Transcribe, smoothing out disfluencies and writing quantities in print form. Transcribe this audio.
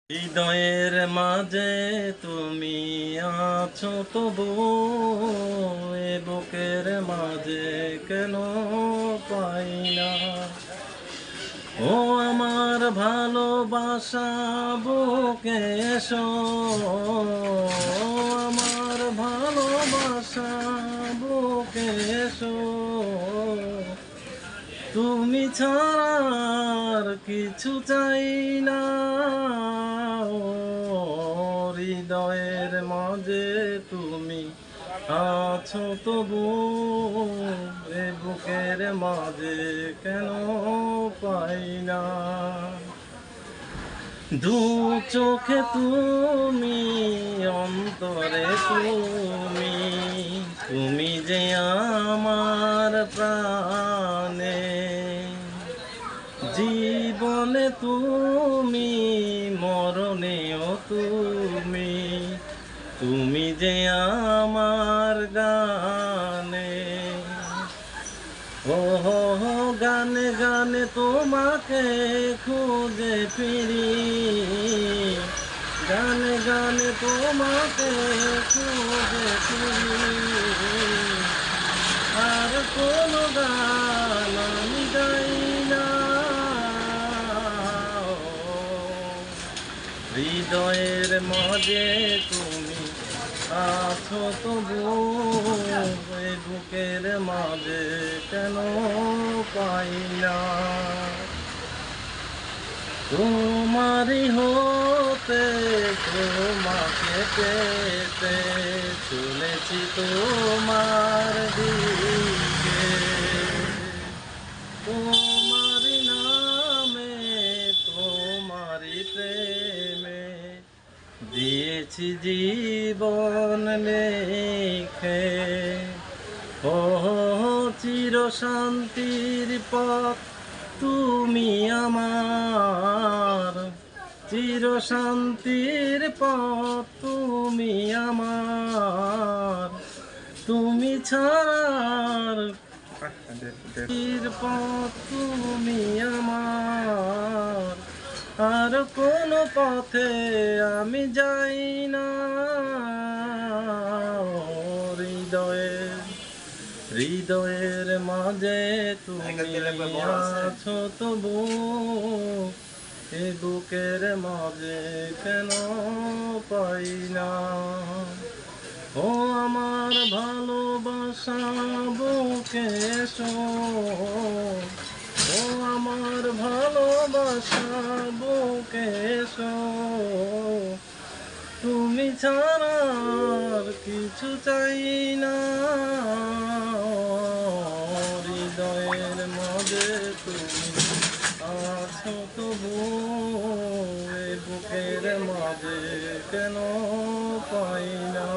হৃদয়ের মাঝে তুমি আছো তবু এ বুকের মাঝে কেন পাই না। ও আমার ভালোবাসা বুকে এসো, আমার ভালোবাসা বুকে এসো। তুমি ছাড়া আর কিছু চাই না। হৃদয়ের মাঝে তুমি আছো তবু এ বুকের মাঝে কেন পাই না। দু চোখে তুমি, অন্তরে তুমি, তুমি যে আমার প্রাণে। জীবনে তুমি, মরণেও তুমি, তুমি যে আমার গানে। ও গানে গানে তোমাকে খুঁজে ফিরি, গানে গানে তোমাকে খুঁজে ফিরি। আর কোনো গান আমি গাই না। হৃদয়ের মাঝে তুমি আছো তবু এ বুকের মাঝে কেন পাই না। তোমারই হতে তোমাকে পেতে চলেছি তোমার দিকে। তোমারই নামে, তোমারই প্রেমে দিয়েছি জীবন লেখে। ও চির শান্তির পথ তুমি আমার, চির শান্তির পথ তুমি আমার। তুমি ছাড়ার পথ তুমি আমার। আর কোনো পথে আমি যাই না। হৃদয়ের মাঝে তুমি আছো তবু এ বুকের মাঝে কেন পাই না। ও আমার ভালোবাসা বুকে এসো, ও আমার ভালোবাসা বুকে এসো। তুমি ছাড়া আর কিছু চাই না। হৃদয়ের মাঝে তুমি আছো তবু এ বুকের মাঝে কেন পাই না।